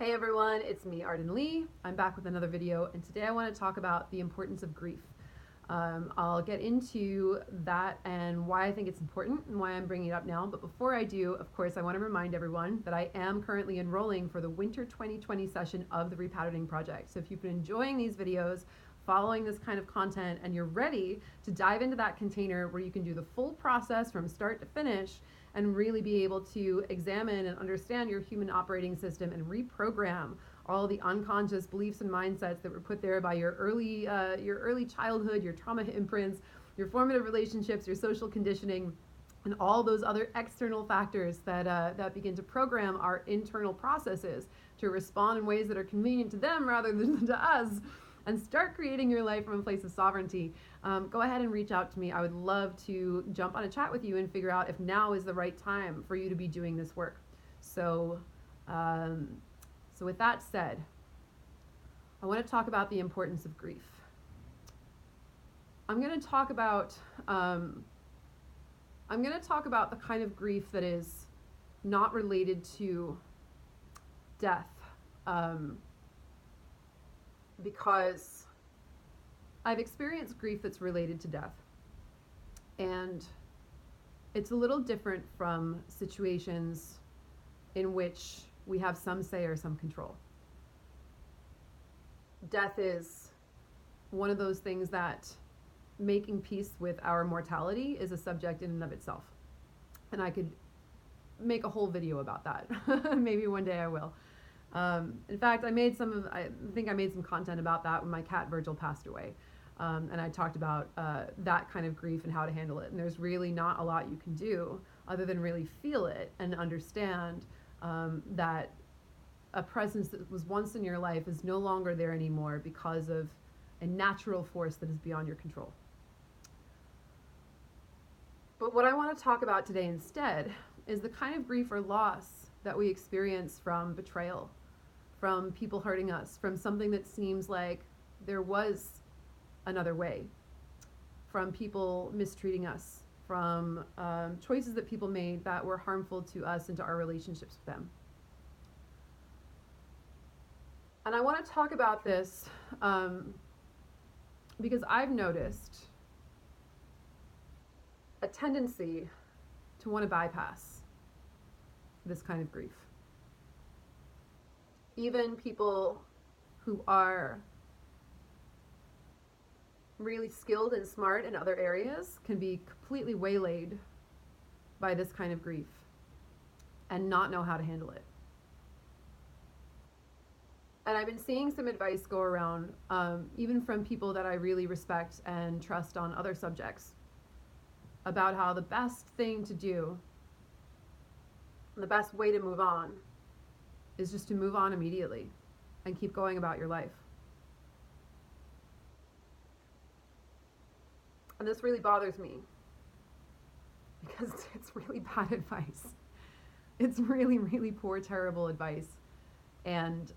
Hey everyone, it's me, Arden Lee. I'm back with another video, and today I want to talk about the importance of grief. I'll get into that and why I think it's important and why I'm bringing it up now. But before I do, of course, I want to remind everyone that I am currently enrolling for the winter 2020 session of the repatterning project. So if you've been enjoying these videos, following this kind of content, and you're ready to dive into that container where you can do the full process from start to finish and really be able to examine and understand your human operating system and reprogram all the unconscious beliefs and mindsets that were put there by your early childhood, your trauma imprints, your formative relationships, your social conditioning, and all those other external factors that begin to program our internal processes to respond in ways that are convenient to them rather than to us, and start creating your life from a place of sovereignty. Go ahead and reach out to me. I would love to jump on a chat with you and figure out if now is the right time for you to be doing this work. So with that said, I want to talk about the importance of grief. I'm going to talk about the kind of grief that is not related to death, because I've experienced grief that's related to death, and it's a little different from situations in which we have some say or some control. Death is one of those things that making peace with our mortality is a subject in and of itself, and I could make a whole video about that. Maybe one day I will. In fact, I think I made some content about that when my cat Virgil passed away. And I talked about that kind of grief and how to handle it. And there's really not a lot you can do other than really feel it and understand that a presence that was once in your life is no longer there anymore because of a natural force that is beyond your control. But what I want to talk about today instead is the kind of grief or loss that we experience from betrayal, from people hurting us, from something that seems like there was another way, from people mistreating us, from choices that people made that were harmful to us and to our relationships with them. And I want to talk about this because I've noticed a tendency to want to bypass this kind of grief. Even people who are really skilled and smart in other areas can be completely waylaid by this kind of grief and not know how to handle it. And I've been seeing some advice go around, even from people that I really respect and trust on other subjects, about how the best thing to do, the best way to move on, is just to move on immediately and keep going about your life. And this really bothers me because it's really bad advice. It's really, really poor, terrible advice. And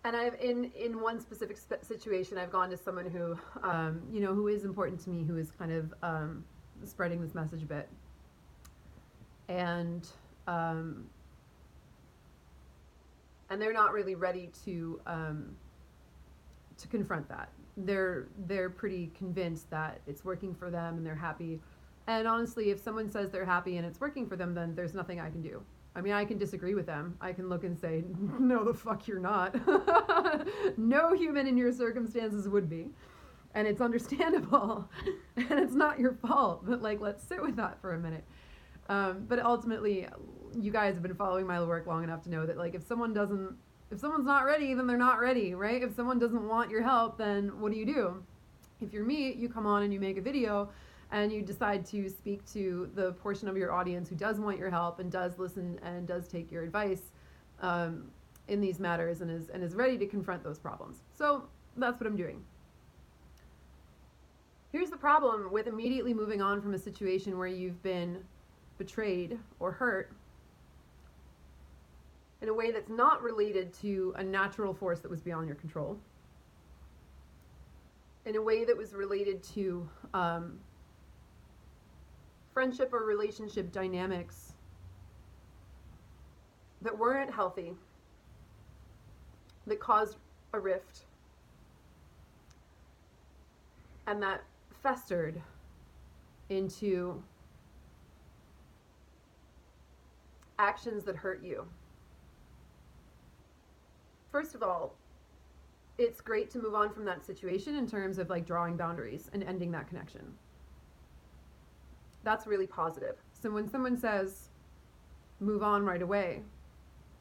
I've in one specific situation, I've gone to someone who who is important to me, who is kind of spreading this message a bit, and they're not really ready to confront that. They're pretty convinced that it's working for them and they're happy. And honestly, if someone says they're happy and it's working for them, then there's nothing I can do. I mean, I can disagree with them. I can look and say, no, the fuck you're not. No human in your circumstances would be. And it's understandable. And it's not your fault. But let's sit with that for a minute. But ultimately, you guys have been following my work long enough to know that if someone's not ready, then they're not ready, right? If someone doesn't want your help, then what do? If you're me, you come on and you make a video and you decide to speak to the portion of your audience who does want your help and does listen and does take your advice in these matters and is ready to confront those problems. So that's what I'm doing. Here's the problem with immediately moving on from a situation where you've been betrayed or hurt in a way that's not related to a natural force that was beyond your control, in a way that was related to friendship or relationship dynamics that weren't healthy, that caused a rift, and that festered into actions that hurt you. First of all, it's great to move on from that situation in terms of like drawing boundaries and ending that connection. That's really positive. So when someone says move on right away,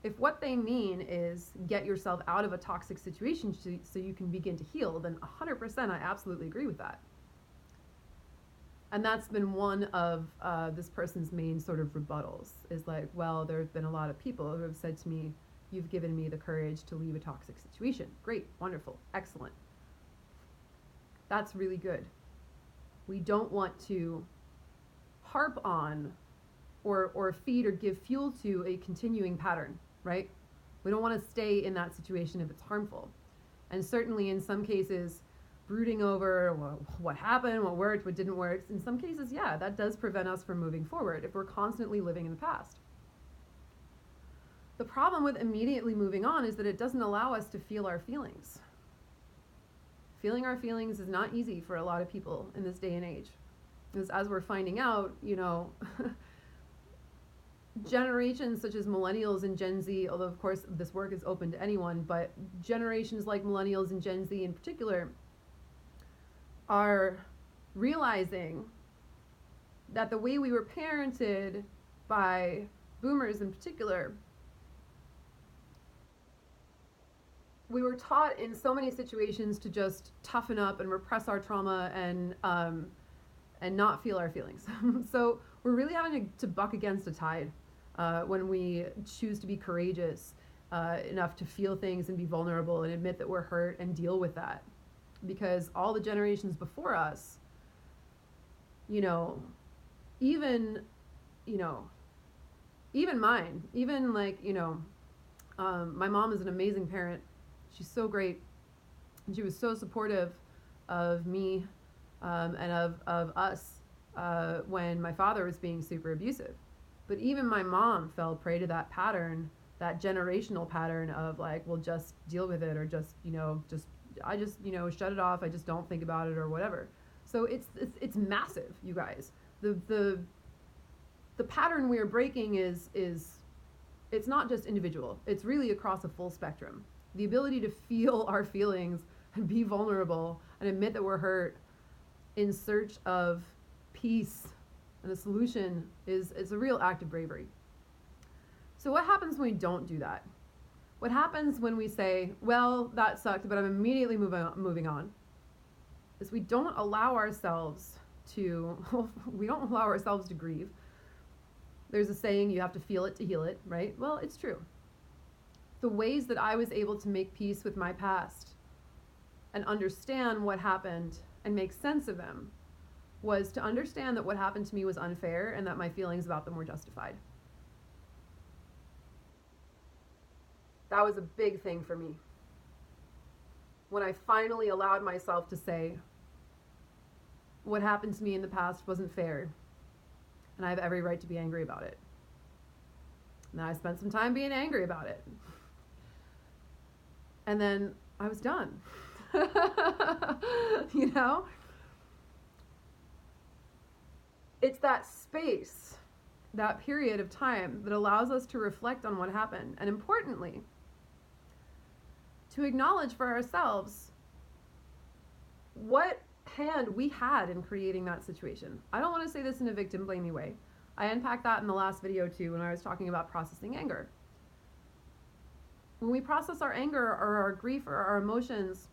if what they mean is get yourself out of a toxic situation so you can begin to heal, then 100% I absolutely agree with that. And that's been one of this person's main sort of rebuttals, is like, well, there have been a lot of people who have said to me, you've given me the courage to leave a toxic situation. Great, wonderful, excellent. That's really good. We don't want to harp on or feed or give fuel to a continuing pattern, right? We don't want to stay in that situation if it's harmful. And certainly in some cases, brooding over what happened, what worked, what didn't work, in some cases, yeah, that does prevent us from moving forward if we're constantly living in the past. The problem with immediately moving on is that it doesn't allow us to feel our feelings. Feeling our feelings is not easy for a lot of people in this day and age. Because as we're finding out, you know, generations such as millennials and Gen Z, although of course this work is open to anyone, but generations like millennials and Gen Z in particular are realizing that the way we were parented by boomers in particular, we were taught in so many situations to just toughen up and repress our trauma and not feel our feelings. So we're really having to buck against a tide when we choose to be courageous enough to feel things and be vulnerable and admit that we're hurt and deal with that. Because all the generations before us, even mine, even like, my mom is an amazing parent. She's so great. And she was so supportive of me and of us when my father was being super abusive. But even my mom fell prey to that pattern, that generational pattern of like, well, just deal with it, or just shut it off. I just don't think about it or whatever. So it's massive, you guys. The pattern we are breaking is it's not just individual. It's really across a full spectrum. The ability to feel our feelings and be vulnerable and admit that we're hurt in search of peace and a solution is a real act of bravery. So what happens when we don't do that? What happens when we say, well, that sucked, but I'm immediately moving on? Is we don't allow ourselves to grieve. There's a saying, you have to feel it to heal it, right? Well, it's true. The ways that I was able to make peace with my past and understand what happened and make sense of them was to understand that what happened to me was unfair and that my feelings about them were justified. That was a big thing for me. When I finally allowed myself to say, what happened to me in the past wasn't fair, and I have every right to be angry about it. And then I spent some time being angry about it. And then I was done. It's that space, that period of time that allows us to reflect on what happened. And importantly, to acknowledge for ourselves what hand we had in creating that situation. I don't want to say this in a victim blamey way. I unpacked that in the last video too when I was talking about processing anger. When we process our anger or our grief or our emotions,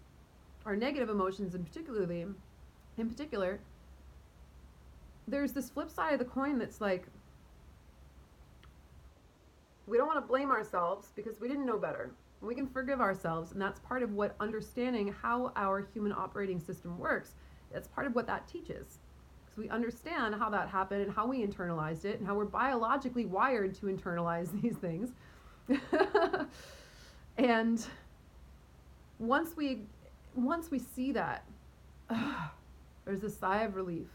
our negative emotions in particular, there's this flip side of the coin that's like, we don't want to blame ourselves because we didn't know better. We can forgive ourselves, and that's part of what understanding how our human operating system works, that's part of what that teaches. Because we understand how that happened and how we internalized it and how we're biologically wired to internalize these things. And once we see that, there's a sigh of relief.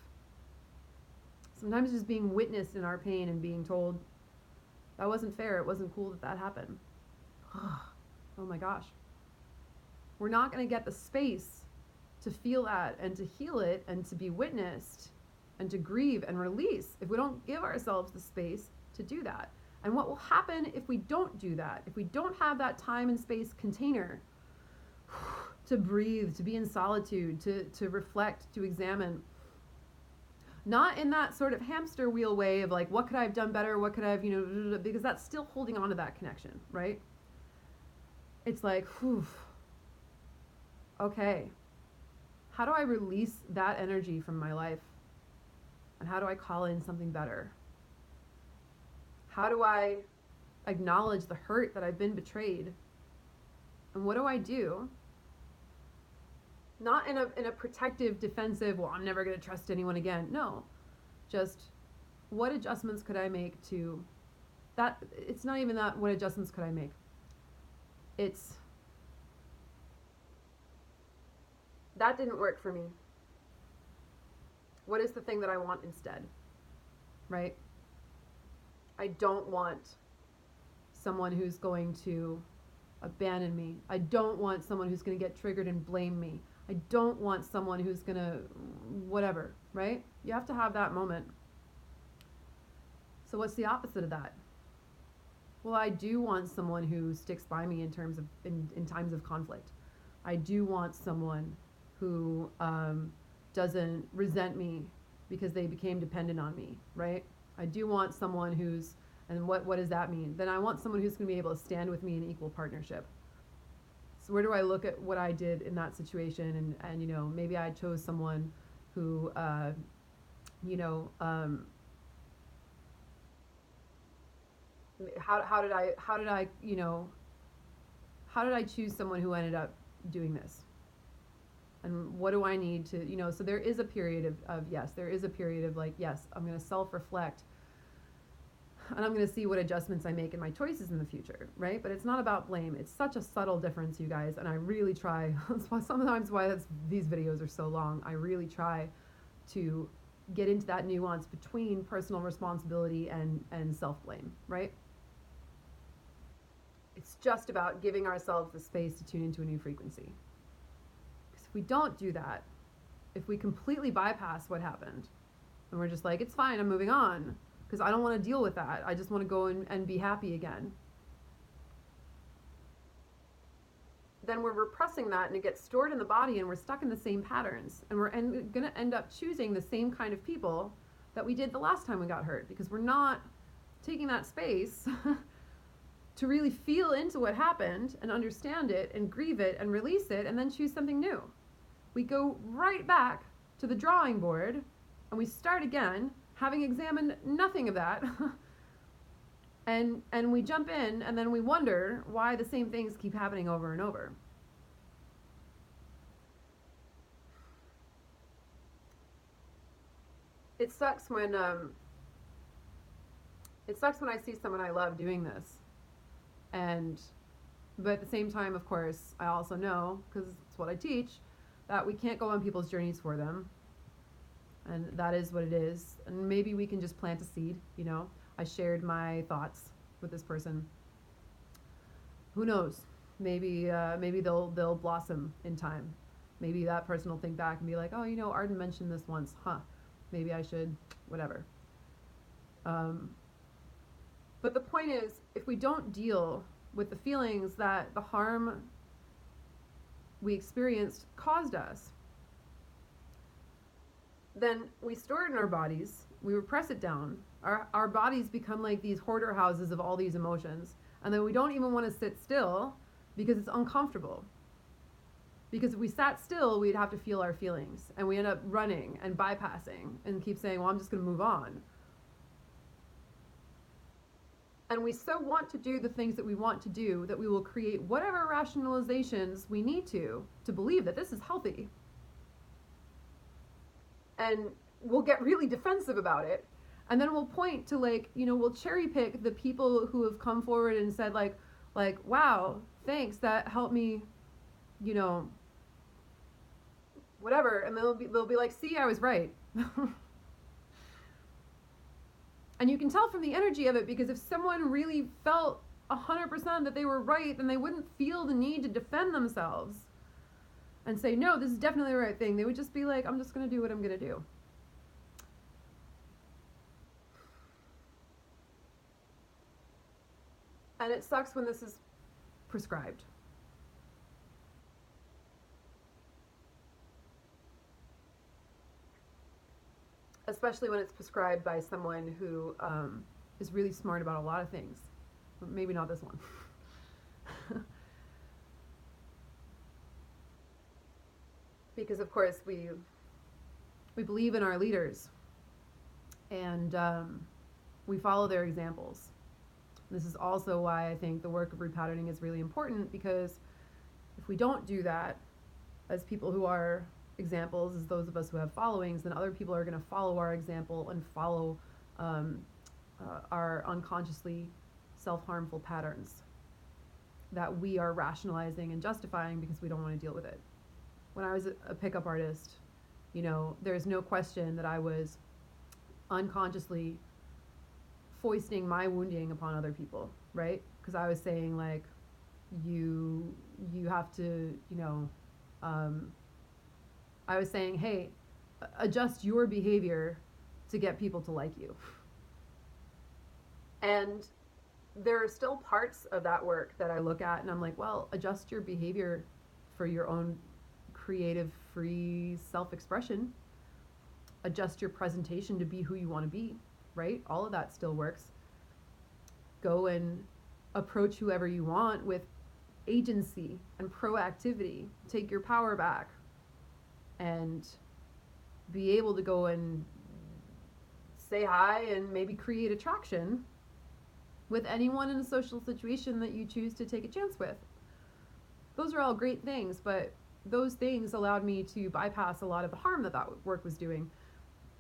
Sometimes just being witnessed in our pain and being told, That wasn't fair. It wasn't cool that that happened. Oh my gosh. We're not going to get the space to feel that and to heal it and to be witnessed and to grieve and release if we don't give ourselves the space to do that. And what will happen if we don't do that? If we don't have that time and space container to breathe, to be in solitude, to reflect, to examine, not in that sort of hamster wheel way of like, what could I have done better? What could I have, because that's still holding on to that connection, right? It's like, whew, okay, how do I release that energy from my life? And how do I call in something better? How do I acknowledge the hurt that I've been betrayed? And what do I do? Not in a protective, defensive, well, I'm never going to trust anyone again. No, just what adjustments could I make to that? It's not even that, what adjustments could I make? It's, that didn't work for me. What is the thing that I want instead? Right? I don't want someone who's going to abandon me. I don't want someone who's going to get triggered and blame me. I don't want someone who's going to whatever, right? You have to have that moment. So what's the opposite of that? Well, I do want someone who sticks by me in terms of in times of conflict. I do want someone who doesn't resent me because they became dependent on me, right? I do want someone who's, and what does that mean? Then I want someone who's going to be able to stand with me in equal partnership. So where do I look at what I did in that situation? And maybe I chose someone who, how did I choose someone who ended up doing this? And what do I need to, so there is a period of yes, there is a period of like, yes, I'm going to self-reflect and I'm going to see what adjustments I make in my choices in the future, right? But it's not about blame. It's such a subtle difference, you guys, and I really try, that's why sometimes these videos are so long, I really try to get into that nuance between personal responsibility and self-blame, right? It's just about giving ourselves the space to tune into a new frequency. Because if we don't do that, if we completely bypass what happened, and we're just like, it's fine, I'm moving on, because I don't want to deal with that. I just want to go and be happy again. Then we're repressing that and it gets stored in the body and we're stuck in the same patterns. And we're going to end up choosing the same kind of people that we did the last time we got hurt, because we're not taking that space to really feel into what happened and understand it and grieve it and release it and then choose something new. We go right back to the drawing board and we start again, having examined nothing of that. and we jump in and then we wonder why the same things keep happening over and over. It sucks when I see someone I love doing this. But at the same time, of course, I also know, because it's what I teach, that we can't go on people's journeys for them. And that is what it is. And maybe we can just plant a seed, I shared my thoughts with this person. Who knows? Maybe they'll blossom in time. Maybe that person will think back and be like, oh, Arden mentioned this once, maybe I should, whatever. But the point is, if we don't deal with the feelings that the harm we experienced caused us, then we store it in our bodies, we repress it down, our bodies become like these hoarder houses of all these emotions, and then we don't even want to sit still because it's uncomfortable. Because if we sat still, we'd have to feel our feelings, and we end up running and bypassing and keep saying, well, I'm just going to move on. And we so want to do the things that we want to do that we will create whatever rationalizations we need to believe that this is healthy. And we'll get really defensive about it. And then we'll point to we'll cherry pick the people who have come forward and said like, wow, thanks, that helped me, whatever. And they'll be like, see, I was right. And you can tell from the energy of it, because if someone really felt 100% that they were right, then they wouldn't feel the need to defend themselves and say, no, this is definitely the right thing. They would just be like, I'm just going to do what I'm going to do. And it sucks when this is prescribed. Especially when it's prescribed by someone who is really smart about a lot of things. Maybe not this one. Because of course we believe in our leaders, and we follow their examples. This is also why I think the work of repatterning is really important, because if we don't do that as people who are examples, as those of us who have followings, then other people are going to follow our example and follow our unconsciously self-harmful patterns that we are rationalizing and justifying because we don't want to deal with it. When I was a pickup artist, you know, there's no question that I was unconsciously foisting my wounding upon other people, right? Because I was saying, like, you have to, you know, I was saying, hey, adjust your behavior to get people to like you. And there are still parts of that work that I look at and I'm like, well, adjust your behavior for your own creative, free self-expression. Adjust your presentation to be who you want to be, right? All of that still works. Go and approach whoever you want with agency and proactivity. Take your power back and be able to go and say hi and maybe create attraction with anyone in a social situation that you choose to take a chance with. Those are all great things, but those things allowed me to bypass a lot of the harm that work was doing,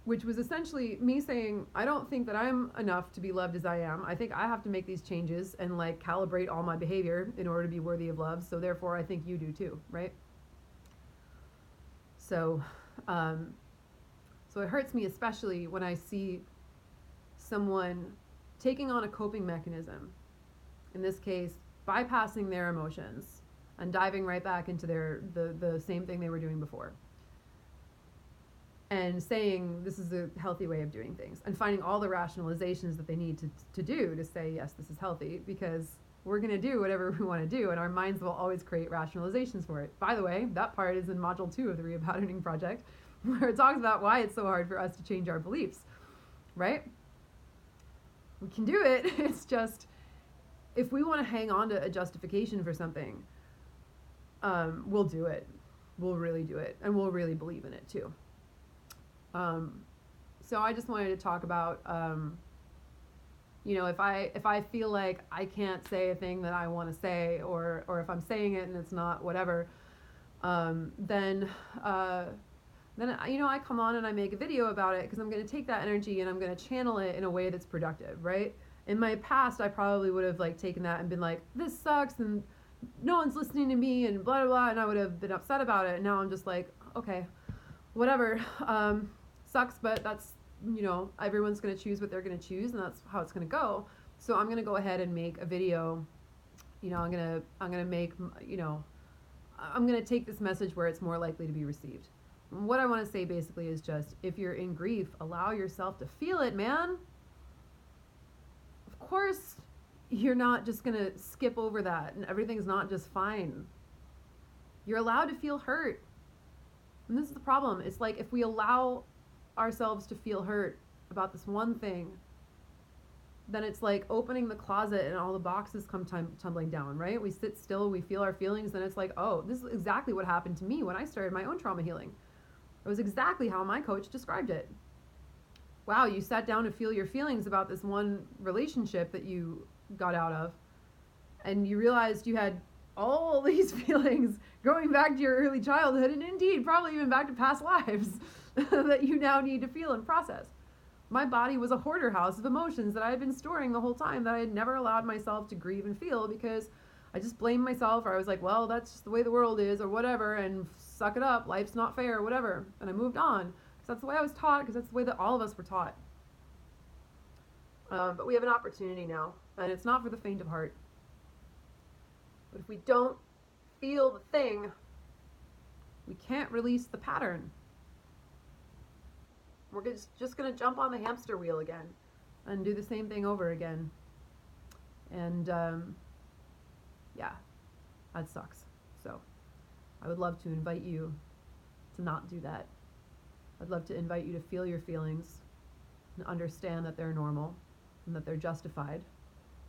which was essentially me saying, I don't think that I'm enough to be loved as I am. I think I have to make these changes and like calibrate all my behavior in order to be worthy of love. So therefore I think you do too, right? So it hurts me especially when I see someone taking on a coping mechanism, in this case, bypassing their emotions and diving right back into the same thing they were doing before, and saying this is a healthy way of doing things, and finding all the rationalizations that they need to do to say, yes, this is healthy, because we're going to do whatever we want to do, and our minds will always create rationalizations for it. By the way, that part is in module 2 of the repatterning project, where it talks about why it's so hard for us to change our beliefs, right? We can do it. It's just, if we want to hang on to a justification for something, we'll do it. We'll really do it, and we'll really believe in it too. So I just wanted to talk about, you know, if I feel like I can't say a thing that I want to say, or if I'm saying it and it's not whatever, then you know, I come on and I make a video about it, because I'm going to take that energy and I'm going to channel it in a way that's productive, right? In my past, I probably would have like taken that and been like, this sucks and no one's listening to me and blah, blah, blah, and I would have been upset about it. And now I'm just like, okay, whatever, sucks, but that's, you know, everyone's going to choose what they're going to choose, and that's how it's going to go. So I'm going to go ahead and make a video, you know, I'm going to make, you know, I'm going to take this message where it's more likely to be received. What I want to say basically is just, if you're in grief, allow yourself to feel it, man. Of course, you're not just going to skip over that and everything's not just fine. You're allowed to feel hurt. And this is the problem. It's like, if we allow ourselves to feel hurt about this one thing, then it's like opening the closet and all the boxes come tumbling down, right? We sit still, we feel our feelings, then it's like, oh, this is exactly what happened to me when I started my own trauma healing. It was exactly how my coach described it. Wow, you sat down to feel your feelings about this one relationship that you got out of, and you realized you had all these feelings going back to your early childhood, and indeed probably even back to past lives that you now need to feel and process. My body was a hoarder house of emotions that I had been storing the whole time, that I had never allowed myself to grieve and feel, because I just blamed myself, or I was like, well, that's just the way the world is, or whatever, and suck it up, life's not fair, whatever. And I moved on, because that's the way I was taught, because that's the way that all of us were taught. But we have an opportunity now, and it's not for the faint of heart. But if we don't feel the thing, we can't release the pattern. We're just going to jump on the hamster wheel again and do the same thing over again. And yeah, that sucks. So I would love to invite you to not do that. I'd love to invite you to feel your feelings and understand that they're normal and that they're justified.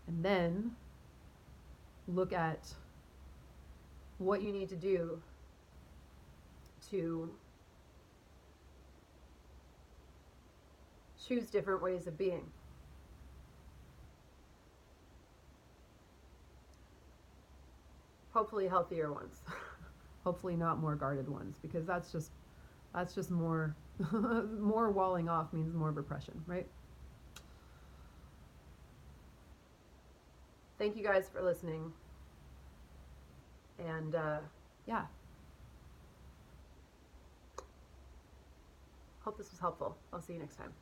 And then look at what you need to do to choose different ways of being. Hopefully healthier ones. Hopefully not more guarded ones, because that's just more more walling off means more repression, right? Thank you guys for listening. And yeah. Hope this was helpful. I'll see you next time.